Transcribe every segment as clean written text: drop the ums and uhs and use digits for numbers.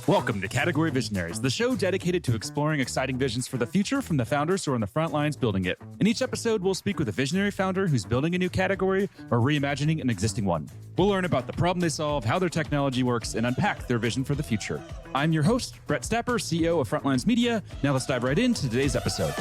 Welcome to Category Visionaries, the show dedicated to exploring exciting visions for the future from the founders who are on the front lines building it. In each episode, we'll speak with a visionary founder who's building a new category or reimagining an existing one. We'll learn about the problem they solve, how their technology works, and unpack their vision for the future. I'm your host, Brett Stapper, CEO of Frontlines Media. Now let's dive right into today's episode.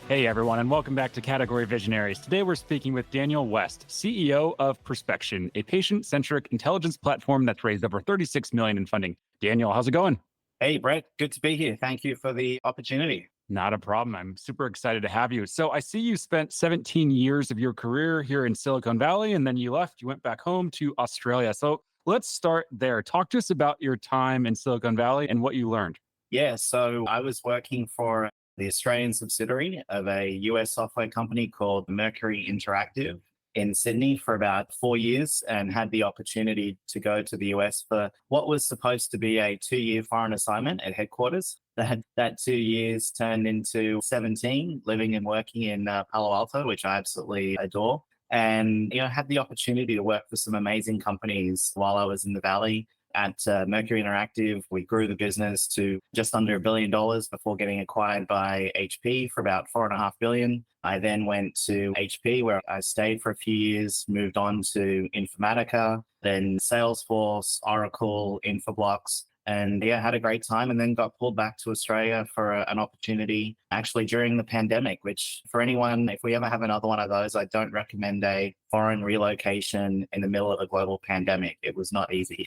Hey everyone, and welcome back to Category Visionaries. Today we're speaking with Daniel West, CEO of Prospection, a patient-centric intelligence platform that's raised over $36 million in funding. Daniel, how's it going? Hey Brett, good to be here. Thank you for the opportunity. Not a problem. I'm super excited to have you. So I see you spent 17 years of your career here in Silicon Valley, and then you left, you went back home to Australia. So let's start there. Talk to us about your time in Silicon Valley and what you learned. Yeah, so I was working for the Australian subsidiary of a US software company called Mercury Interactive in Sydney for about 4 years, and had the opportunity to go to the US for what was supposed to be a 2-year foreign assignment at headquarters. That 2 years turned into 17, living and working in Palo Alto, which I absolutely adore. And had the opportunity to work for some amazing companies while I was in the Valley. At Mercury Interactive, we grew the business to just under $1 billion before getting acquired by HP for about $4.5 billion. I then went to HP, where I stayed for a few years, moved on to Informatica, then Salesforce, Oracle, Infoblox, and had a great time, and then got pulled back to Australia for an opportunity actually during the pandemic, which for anyone, if we ever have another one of those, I don't recommend a foreign relocation in the middle of a global pandemic. It was not easy.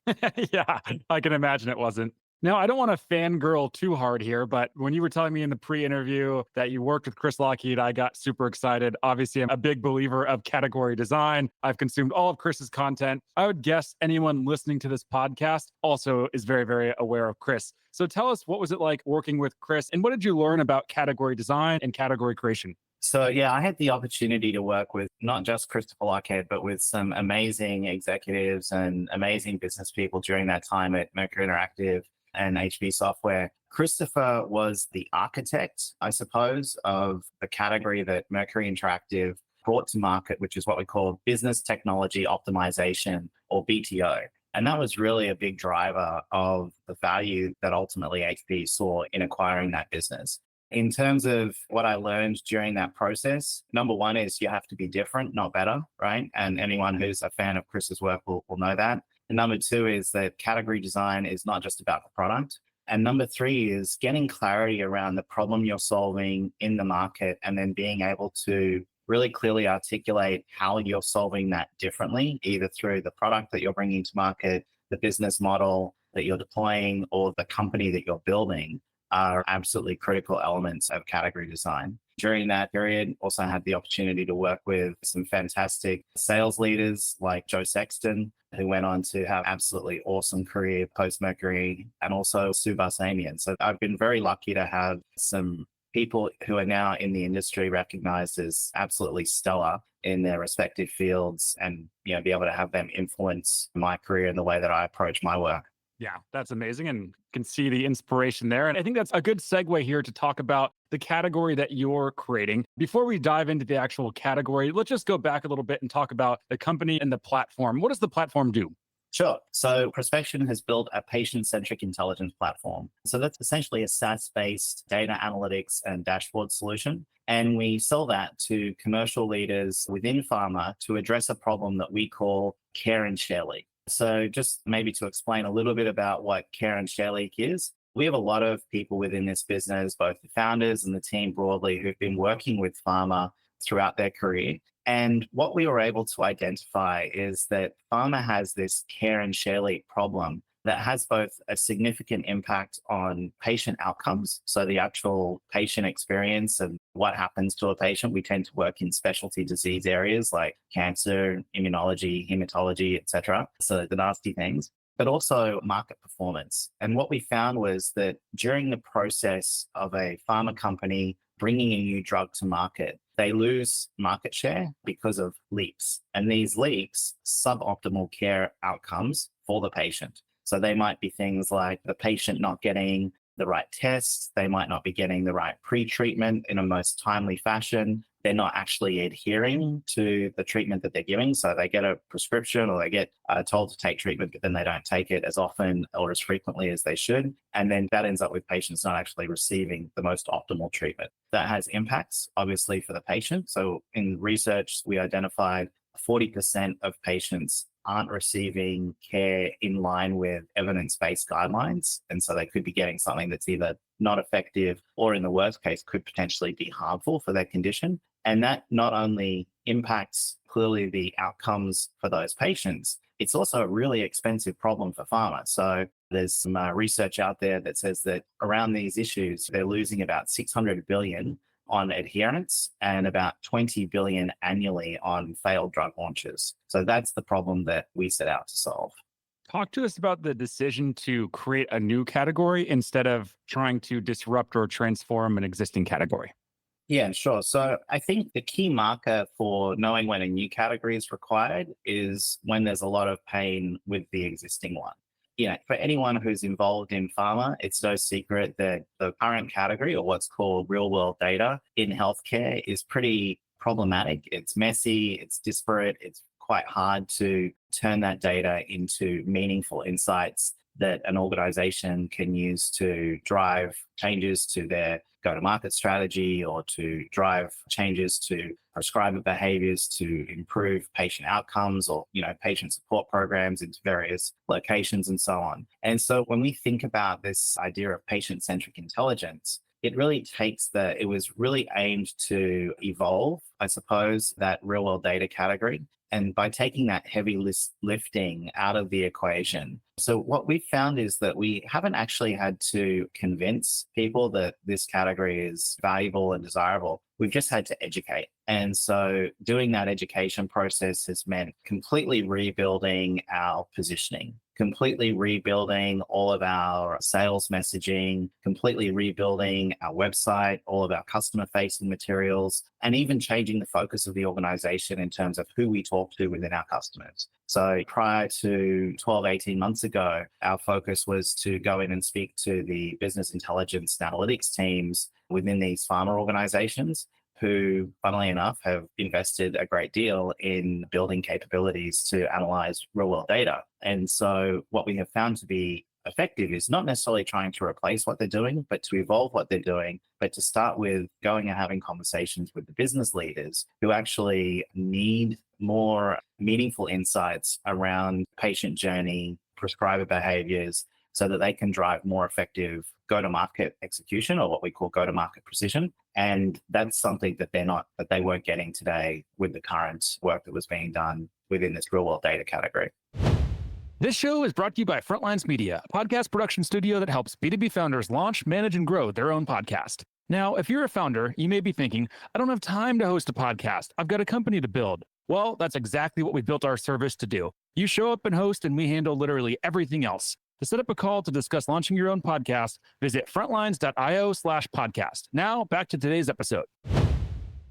Yeah, I can imagine it wasn't. Now, I don't want to fangirl too hard here, but when you were telling me in the pre-interview that you worked with Chris Lockheed, I got super excited. Obviously, I'm a big believer of category design. I've consumed all of Chris's content. I would guess anyone listening to this podcast also is very, very aware of Chris. So tell us, what was it like working with Chris, and what did you learn about category design and category creation? So I had the opportunity to work with not just Christopher Lockhead, but with some amazing executives and amazing business people during that time at Mercury Interactive and HP Software. Christopher was the architect, I suppose, of the category that Mercury Interactive brought to market, which is what we call business technology optimization, or BTO. And that was really a big driver of the value that ultimately HP saw in acquiring that business. In terms of what I learned during that process, number one is you have to be different, not better, right? And anyone who's a fan of Chris's work will know that. And number two is that category design is not just about the product. And number three is getting clarity around the problem you're solving in the market, and then being able to really clearly articulate how you're solving that differently, either through the product that you're bringing to market, the business model that you're deploying, or the company that you're building, are absolutely critical elements of category design. During that period, also had the opportunity to work with some fantastic sales leaders like Joe Sexton, who went on to have absolutely awesome career post-Mercury, and also Sue Barsamian. So I've been very lucky to have some people who are now in the industry recognized as absolutely stellar in their respective fields, and be able to have them influence my career in the way that I approach my work. Yeah, that's amazing, and can see the inspiration there. And I think that's a good segue here to talk about the category that you're creating. Before we dive into the actual category, let's just go back a little bit and talk about the company and the platform. What does the platform do? Sure. So Prospection has built a patient-centric intelligence platform. So that's essentially a SaaS-based data analytics and dashboard solution. And we sell that to commercial leaders within pharma to address a problem that we call care and share leak. So just maybe to explain a little bit about what care and share leak is, we have a lot of people within this business, both the founders and the team broadly, who've been working with pharma throughout their career. And what we were able to identify is that pharma has this care and share leak problem that has both a significant impact on patient outcomes. So the actual patient experience and what happens to a patient. We tend to work in specialty disease areas like cancer, immunology, hematology, etc. So the nasty things, but also market performance. And what we found was that during the process of a pharma company bringing a new drug to market, they lose market share because of leaks. And these leaks, suboptimal care outcomes for the patient. So they might be things like the patient not getting the right tests. They might not be getting the right pre-treatment in a most timely fashion. They're not actually adhering to the treatment that they're giving. So they get a prescription or they get told to take treatment, but then they don't take it as often or as frequently as they should. And then that ends up with patients not actually receiving the most optimal treatment. That has impacts, obviously, for the patient. So in research, we identified 40% of patients aren't receiving care in line with evidence-based guidelines. And so they could be getting something that's either not effective or, in the worst case, could potentially be harmful for their condition. And that not only impacts clearly the outcomes for those patients, it's also a really expensive problem for pharma. So there's some research out there that says that around these issues, they're losing about 600 billion on adherence and about 20 billion annually on failed drug launches. So that's the problem that we set out to solve. Talk to us about the decision to create a new category instead of trying to disrupt or transform an existing category. Yeah, sure. So I think the key marker for knowing when a new category is required is when there's a lot of pain with the existing one. For anyone who's involved in pharma, it's no secret that the current category, or what's called real world data in healthcare, is pretty problematic. It's messy, it's disparate, it's quite hard to turn that data into meaningful insights that an organization can use to drive changes to their go-to-market strategy or to drive changes to prescriber behaviors to improve patient outcomes or, patient support programs into various locations and so on. And so when we think about this idea of patient-centric intelligence, it was really aimed to evolve, I suppose, that real world data category. And by taking that heavy lifting out of the equation. So what we found is that we haven't actually had to convince people that this category is valuable and desirable. We've just had to educate. And so doing that education process has meant completely rebuilding our positioning, completely rebuilding all of our sales messaging, completely rebuilding our website, all of our customer facing materials, and even changing the focus of the organization in terms of who we talk to within our customers. So prior to 12, 18 months ago, our focus was to go in and speak to the business intelligence and analytics teams within these pharma organizations who, funnily enough, have invested a great deal in building capabilities to analyze real world data. And so what we have found to be effective is not necessarily trying to replace what they're doing, but to evolve what they're doing, but to start with going and having conversations with the business leaders who actually need more meaningful insights around patient journey, prescriber behaviors, so that they can drive more effective go-to-market execution, or what we call go-to-market precision. And that's something that they weren't getting today with the current work that was being done within this real-world data category. This show is brought to you by Frontlines Media, a podcast production studio that helps B2B founders launch, manage, and grow their own podcast. Now, if you're a founder, you may be thinking, I don't have time to host a podcast. I've got a company to build. Well, that's exactly what we built our service to do. You show up and host, and we handle literally everything else. To set up a call to discuss launching your own podcast, visit frontlines.io/podcast. Now, back to today's episode.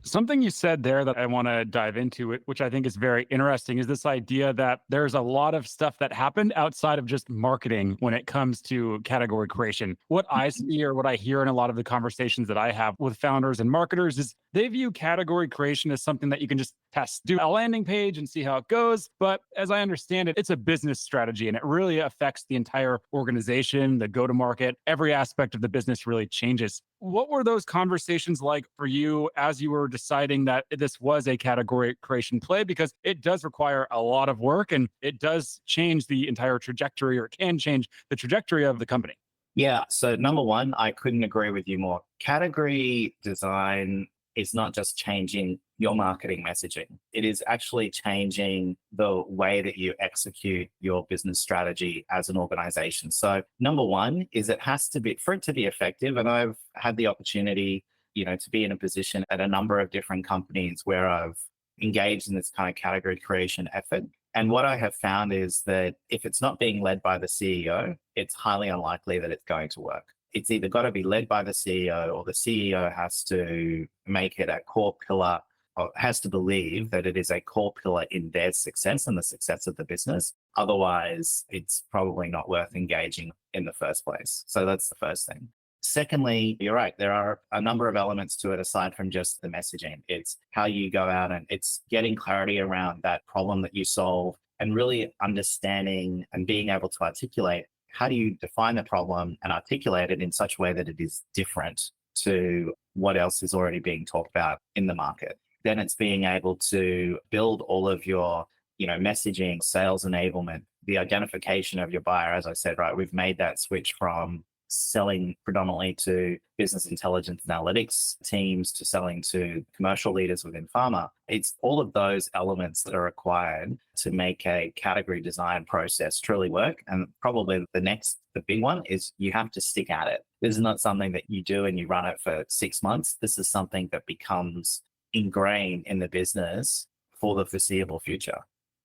Something you said there that I want to dive into, which I think is very interesting, is this idea that there's a lot of stuff that happened outside of just marketing when it comes to category creation. What I see or what I hear in a lot of the conversations that I have with founders and marketers is they view category creation as something that you can just test, do a landing page and see how it goes. But as I understand it, it's a business strategy and it really affects the entire organization, the go-to-market, every aspect of the business really changes. What were those conversations like for you as you were deciding that this was a category creation play? Because it does require a lot of work and it does change the entire trajectory, or can change the trajectory of the company. Yeah. So number one, I couldn't agree with you more. Category design is not just changing your marketing messaging. It is actually changing the way that you execute your business strategy as an organization. So number one is for it to be effective. And I've had the opportunity, to be in a position at a number of different companies where I've engaged in this kind of category creation effort. And what I have found is that if it's not being led by the CEO, it's highly unlikely that it's going to work. It's either got to be led by the CEO, or the CEO has to make it a core pillar, or has to believe that it is a core pillar in their success and the success of the business. Otherwise, it's probably not worth engaging in the first place. So that's the first thing. Secondly, you're right. There are a number of elements to it aside from just the messaging. It's how you go out and it's getting clarity around that problem that you solve and really understanding and being able to articulate how do you define the problem and articulate it in such a way that it is different to what else is already being talked about in the market. Then it's being able to build all of your messaging, sales enablement, the identification of your buyer. As I said, right, we've made that switch from selling predominantly to business intelligence and analytics teams to selling to commercial leaders within pharma. It's all of those elements that are required to make a category design process truly work. And probably the big one is you have to stick at it. This is not something that you do and you run it for 6 months. This is something that becomes ingrained in the business for the foreseeable future.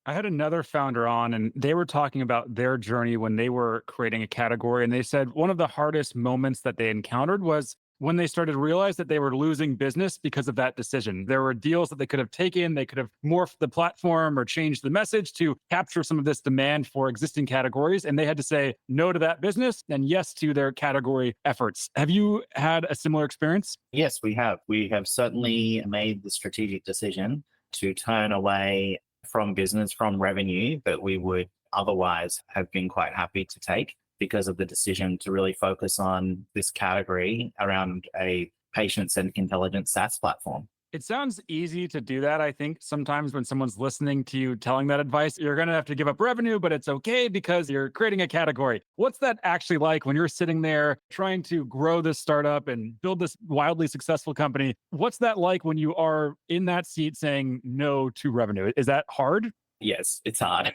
I had another founder on, and they were talking about their journey when they were creating a category. And they said one of the hardest moments that they encountered was when they started to realize that they were losing business because of that decision. There were deals that they could have taken, they could have morphed the platform or changed the message to capture some of this demand for existing categories. And they had to say no to that business and yes to their category efforts. Have you had a similar experience? Yes, we have. We have certainly made the strategic decision to turn away from business, from revenue that we would otherwise have been quite happy to take because of the decision to really focus on this category around a patient-centric intelligence SaaS platform. It sounds easy to do that. I think sometimes when someone's listening to you telling that advice, you're going to have to give up revenue, but it's okay because you're creating a category. What's that actually like when you're sitting there trying to grow this startup and build this wildly successful company? What's that like when you are in that seat saying no to revenue? Is that hard? Yes, it's hard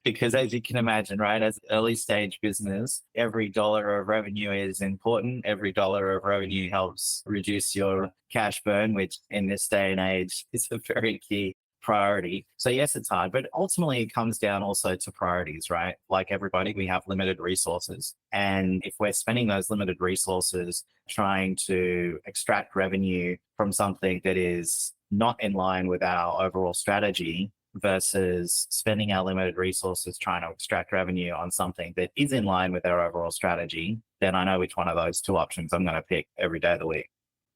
because as you can imagine, right, as early stage business, every dollar of revenue is important. Every dollar of revenue helps reduce your cash burn, which in this day and age is a very key priority. So yes, it's hard, but ultimately it comes down also to priorities, right? Like everybody, we have limited resources. And if we're spending those limited resources trying to extract revenue from something that is not in line with our overall strategy, versus spending our limited resources trying to extract revenue on something that is in line with our overall strategy, then I know which one of those two options I'm going to pick every day of the week.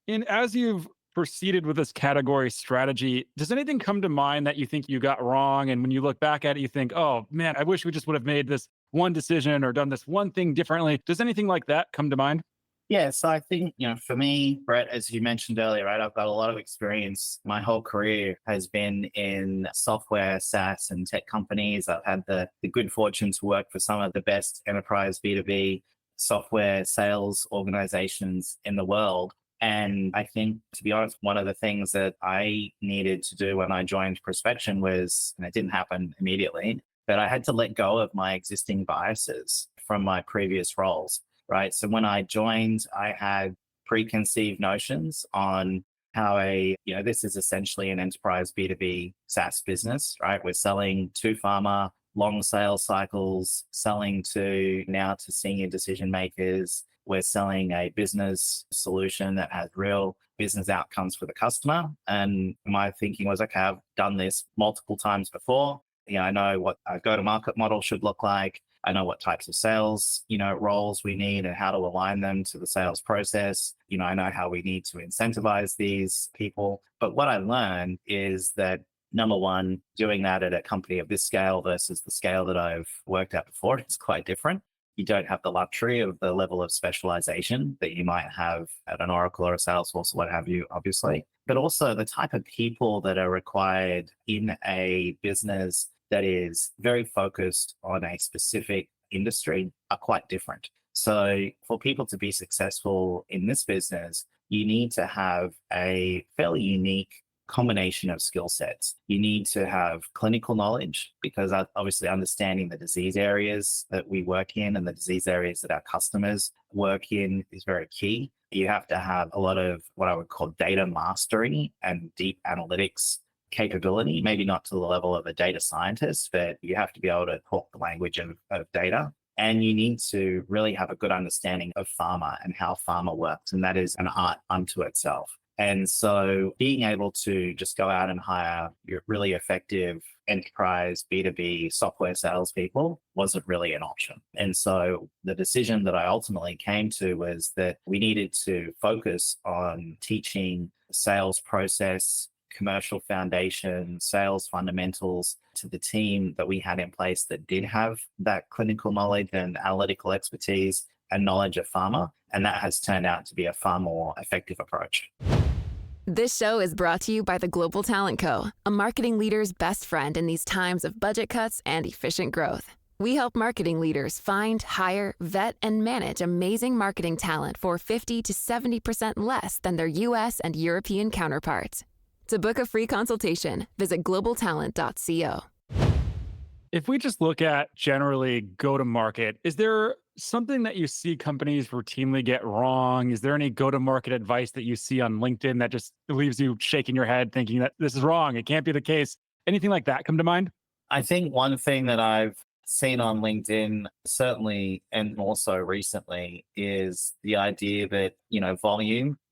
And as you've proceeded with this category strategy, does anything come to mind that you think you got wrong? And when you look back at it, you think, oh man, I wish we just would have made this one decision or done this one thing differently. Does anything like that come to mind? Yeah, so I think, for me, Brett, as you mentioned earlier, right, I've got a lot of experience. My whole career has been in software, SaaS, and tech companies. I've had the good fortune to work for some of the best enterprise B2B software sales organizations in the world. And I think, to be honest, one of the things that I needed to do when I joined Prospection was, and it didn't happen immediately, but I had to let go of my existing biases from my previous roles. Right. So when I joined, I had preconceived notions on how this is essentially an enterprise B2B SaaS business, right? We're selling to pharma, long sales cycles, selling to senior decision makers. We're selling a business solution that has real business outcomes for the customer. And my thinking was, okay, I've done this multiple times before. I know what a go-to-market model should look like. I know what types of sales, roles we need and how to align them to the sales process. I know how we need to incentivize these people. But what I learned is that number one, doing that at a company of this scale versus the scale that I've worked at before, it's quite different. You don't have the luxury of the level of specialization that you might have at an Oracle or a Salesforce or what have you, obviously. But also the type of people that are required in a business that is very focused on a specific industry are quite different. So for people to be successful in this business, you need to have a fairly unique combination of skill sets. You need to have clinical knowledge because obviously understanding the disease areas that we work in and the disease areas that our customers work in is very key. You have to have a lot of what I would call data mastery and deep analytics capability, maybe not to the level of a data scientist, but you have to be able to talk the language of data. And you need to really have a good understanding of pharma and how pharma works. And that is an art unto itself. And so being able to just go out and hire your really effective enterprise B2B software salespeople wasn't really an option. And so the decision that I ultimately came to was that we needed to focus on teaching sales process, commercial foundation, sales fundamentals to the team that we had in place that did have that clinical knowledge and analytical expertise and knowledge of pharma. And that has turned out to be a far more effective approach. This show is brought to you by the Global Talent Co., a marketing leader's best friend in these times of budget cuts and efficient growth. We help marketing leaders find, hire, vet, and manage amazing marketing talent for 50 to 70% less than their US and European counterparts. To book a free consultation, visit globaltalent.co. If we just look at generally go to market, is there something that you see companies routinely get wrong? Is there any go to market advice that you see on LinkedIn that just leaves you shaking your head thinking that this is wrong? It can't be the case. Anything like that come to mind? I think one thing that I've seen on LinkedIn, certainly, and also recently, is the idea that,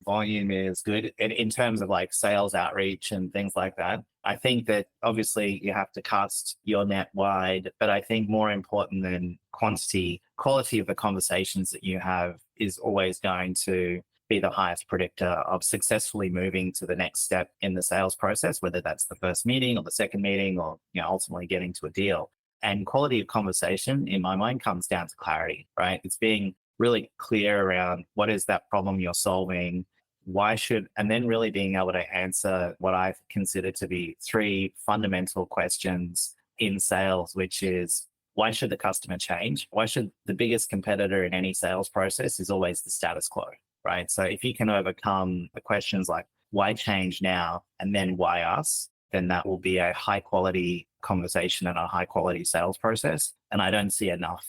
volume is good in terms of like sales outreach and things like that. I think that obviously you have to cast your net wide, but I think more important than quantity, quality of the conversations that you have is always going to be the highest predictor of successfully moving to the next step in the sales process, whether that's the first meeting or the second meeting or ultimately getting to a deal. And quality of conversation, in my mind, comes down to clarity, right? It's being really clear around what is that problem you're solving, and then really being able to answer what I consider to be three fundamental questions in sales, which is, why should the customer change? Why should the biggest competitor in any sales process is always the status quo, right? So if you can overcome the questions like, why change now? And then why us? Then that will be a high quality conversation and a high quality sales process. And I don't see enough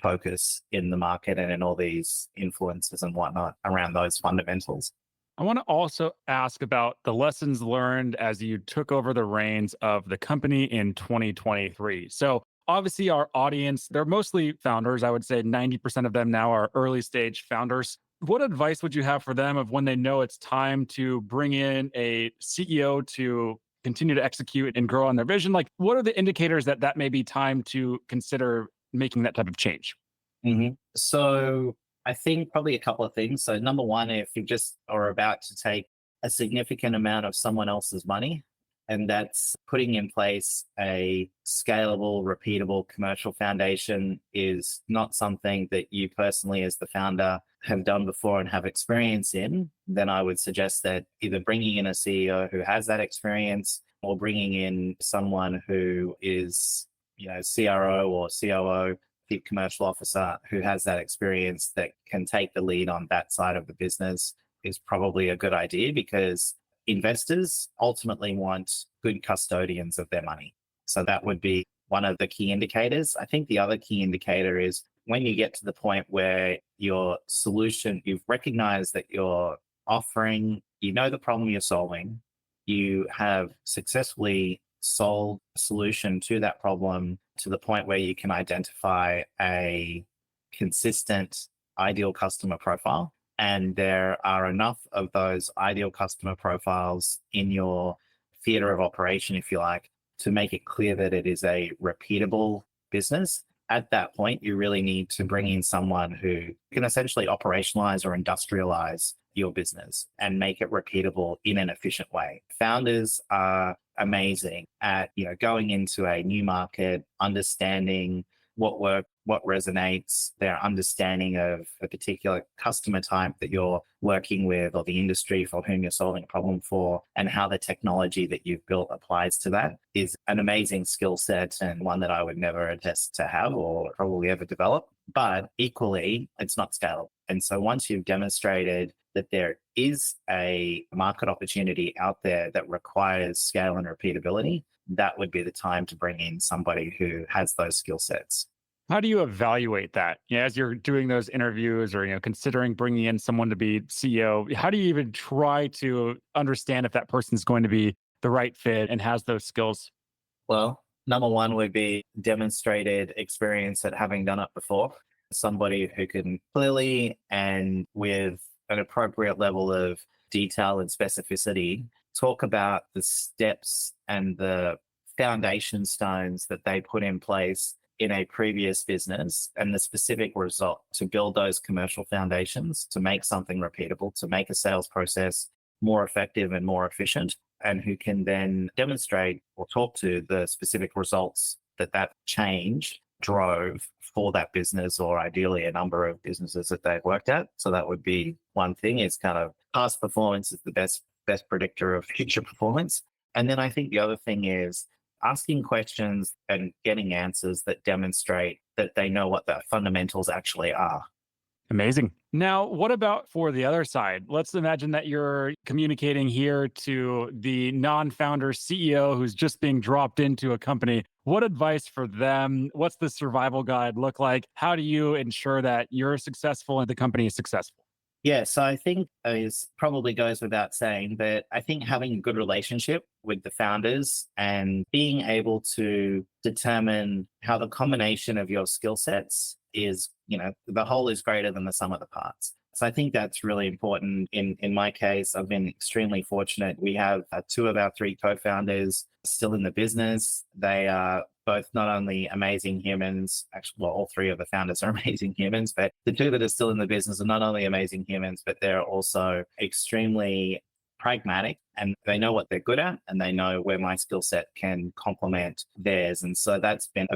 focus in the market and in all these influences and whatnot around those fundamentals. I want to also ask about the lessons learned as you took over the reins of the company in 2023. So obviously our audience, they're mostly founders. I would say 90% of them now are early stage founders. What advice would you have for them of when they know it's time to bring in a CEO to continue to execute and grow on their vision? Like, what are the indicators that may be time to consider making that type of change? So I think probably a couple of things. So number one, if you just are about to take a significant amount of someone else's money, and that's putting in place a scalable, repeatable commercial foundation is not something that you personally as the founder have done before and have experience in, then I would suggest that either bringing in a CEO who has that experience or bringing in someone who is, CRO or COO, Chief Commercial Officer, who has that experience that can take the lead on that side of the business is probably a good idea, because investors ultimately want good custodians of their money. So that would be one of the key indicators. I think the other key indicator is when you get to the point where your solution, you've recognized that you're offering, the problem you're solving, you have successfully solved a solution to that problem to the point where you can identify a consistent ideal customer profile. And there are enough of those ideal customer profiles in your theater of operation, if you like, to make it clear that it is a repeatable business. At that point, you really need to bring in someone who can essentially operationalize or industrialize your business and make it repeatable in an efficient way. Founders are amazing at, going into a new market, understanding what works, what resonates, their understanding of a particular customer type that you're working with or the industry for whom you're solving a problem for, and how the technology that you've built applies to that is an amazing skill set, and one that I would never attest to have or probably ever develop. But equally, it's not scalable. And so once you've demonstrated that there is a market opportunity out there that requires scale and repeatability, that would be the time to bring in somebody who has those skill sets. How do you evaluate that? As you're doing those interviews or, considering bringing in someone to be CEO, how do you even try to understand if that person's going to be the right fit and has those skills? Well, number one would be demonstrated experience at having done it before. Somebody who can clearly and with an appropriate level of detail and specificity, talk about the steps and the foundation stones that they put in place in a previous business and the specific result to build those commercial foundations, to make something repeatable, to make a sales process more effective and more efficient, and who can then demonstrate or talk to the specific results that that change drove for that business, or ideally a number of businesses that they've worked at. So that would be one thing, is kind of past performance is the best predictor of future performance. And then I think the other thing is asking questions and getting answers that demonstrate that they know what the fundamentals actually are. Amazing. Now, what about for the other side? Let's imagine that you're communicating here to the non-founder CEO who's just being dropped into a company. What advice for them? What's the survival guide look like? How do you ensure that you're successful and the company is successful? Yeah, so I think it probably goes without saying, but I think having a good relationship with the founders and being able to determine how the combination of your skill sets is, the whole is greater than the sum of the parts. So I think that's really important. In my case, I've been extremely fortunate. We have two of our three co-founders still in the business. They are both not only amazing humans, actually, well, all three of the founders are amazing humans, but the two that are still in the business are not only amazing humans, but they're also extremely pragmatic, and they know what they're good at, and they know where my skill set can complement theirs. And so that's been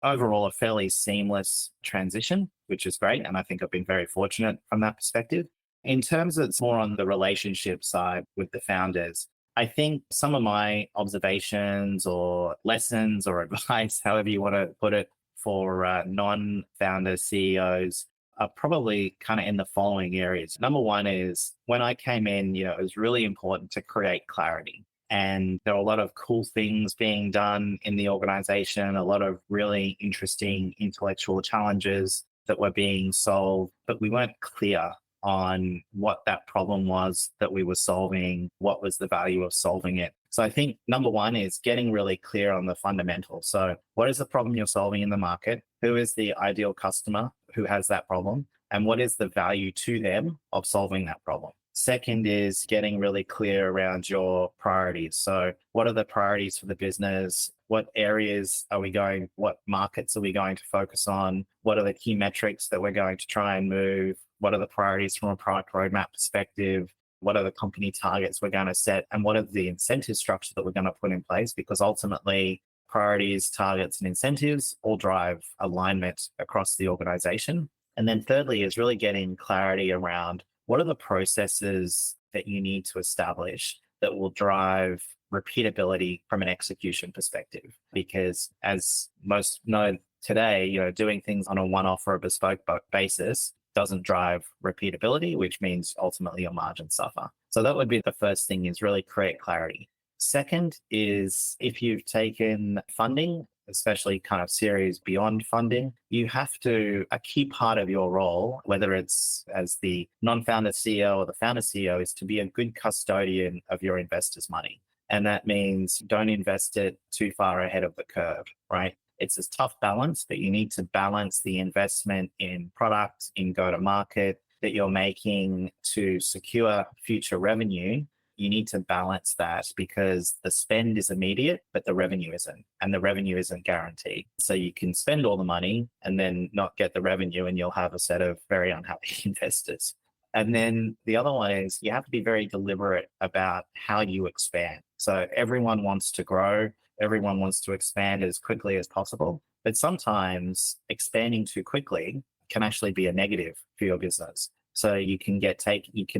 overall a fairly seamless transition, which is great. And I think I've been very fortunate from that perspective. In terms of it's more on the relationship side with the founders, I think some of my observations or lessons or advice, however you want to put it, for non-founder CEOs are probably kind of in the following areas. Number one is when I came in, it was really important to create clarity. And there are a lot of cool things being done in the organization, a lot of really interesting intellectual challenges that were being solved, but we weren't clear on what that problem was that we were solving, what was the value of solving it. So I think number one is getting really clear on the fundamentals. So what is the problem you're solving in the market? Who is the ideal customer who has that problem? And what is the value to them of solving that problem? Second is getting really clear around your priorities. So what are the priorities for the business? What areas are we going? What markets are we going to focus on? What are the key metrics that we're going to try and move? What are the priorities from a product roadmap perspective? What are the company targets we're going to set? And what are the incentive structure that we're going to put in place? Because ultimately, priorities, targets, and incentives all drive alignment across the organization. And then thirdly is really getting clarity around what are the processes that you need to establish that will drive repeatability from an execution perspective? Because as most know today, doing things on a one-off or a bespoke basis doesn't drive repeatability, which means ultimately your margins suffer. So that would be the first thing, is really create clarity. Second is if you've taken funding, especially kind of series beyond funding, you have to, a key part of your role, whether it's as the non-founder CEO or the founder CEO, is to be a good custodian of your investors' money. And that means don't invest it too far ahead of the curve, right? It's a tough balance, but you need to balance the investment in product, in go-to-market that you're making to secure future revenue. You need to balance that because the spend is immediate, but the revenue isn't, and the revenue isn't guaranteed. So you can spend all the money and then not get the revenue, and you'll have a set of very unhappy investors. And then the other one is you have to be very deliberate about how you expand. So everyone wants to grow. Everyone wants to expand as quickly as possible. But sometimes expanding too quickly can actually be a negative for your business. So you can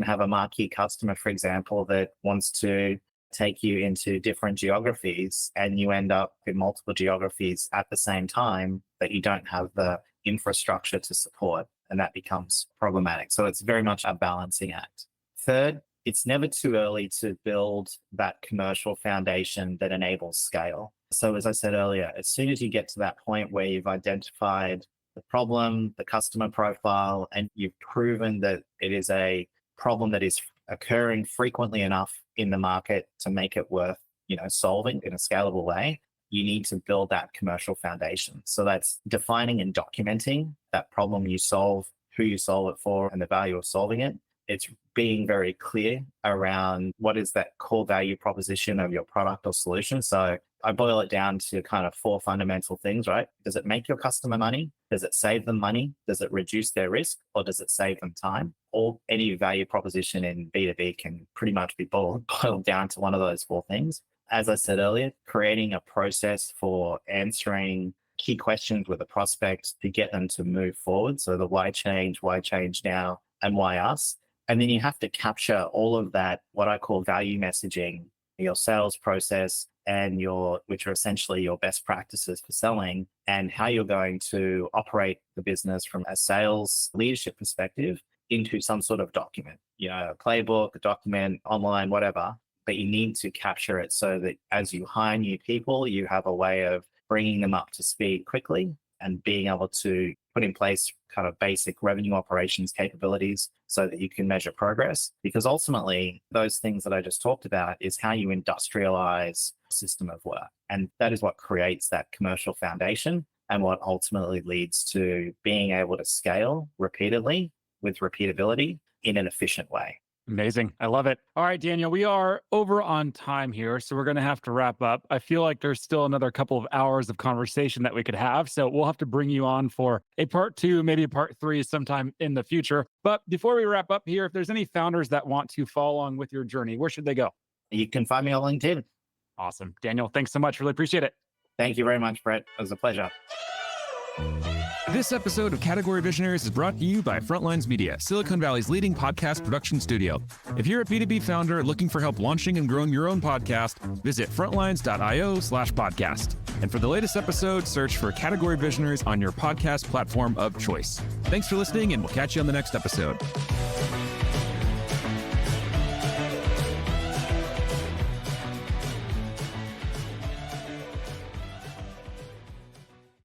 have a marquee customer, for example, that wants to take you into different geographies, and you end up in multiple geographies at the same time that you don't have the infrastructure to support, and that becomes problematic. So it's very much a balancing act. Third, it's never too early to build that commercial foundation that enables scale. So as I said earlier, as soon as you get to that point where you've identified the problem, the customer profile, and you've proven that it is a problem that is occurring frequently enough in the market to make it worth, solving in a scalable way, you need to build that commercial foundation. So that's defining and documenting that problem you solve, who you solve it for, and the value of solving it. It's being very clear around what is that core value proposition of your product or solution. So I boil it down to kind of 4 fundamental things, right? Does it make your customer money? Does it save them money? Does it reduce their risk? Or does it save them time? Or any value proposition in B2B can pretty much be boiled down to one of those 4 things. As I said earlier, creating a process for answering key questions with a prospect to get them to move forward. So the why change now, and why us? And then you have to capture all of that, what I call value messaging, your sales process, and which are essentially your best practices for selling, and how you're going to operate the business from a sales leadership perspective into some sort of document, a playbook, a document, online, whatever. But you need to capture it so that as you hire new people, you have a way of bringing them up to speed quickly and being able to put in place kind of basic revenue operations capabilities so that you can measure progress. Because ultimately, those things that I just talked about is how you industrialize a system of work. And that is what creates that commercial foundation and what ultimately leads to being able to scale repeatedly with repeatability in an efficient way. Amazing. I love it. All right, Daniel, we are over on time here, so we're going to have to wrap up. I feel like there's still another couple of hours of conversation that we could have, so we'll have to bring you on for a part 2, maybe a part 3 sometime in the future. But before we wrap up here, if there's any founders that want to follow along with your journey, where should they go? You can find me on LinkedIn. Awesome. Daniel, thanks so much. Really appreciate it. Thank you very much, Brett. It was a pleasure. This episode of Category Visionaries is brought to you by Frontlines Media, Silicon Valley's leading podcast production studio. If you're a B2B founder looking for help launching and growing your own podcast, visit frontlines.io/podcast. And for the latest episode, search for Category Visionaries on your podcast platform of choice. Thanks for listening, and we'll catch you on the next episode.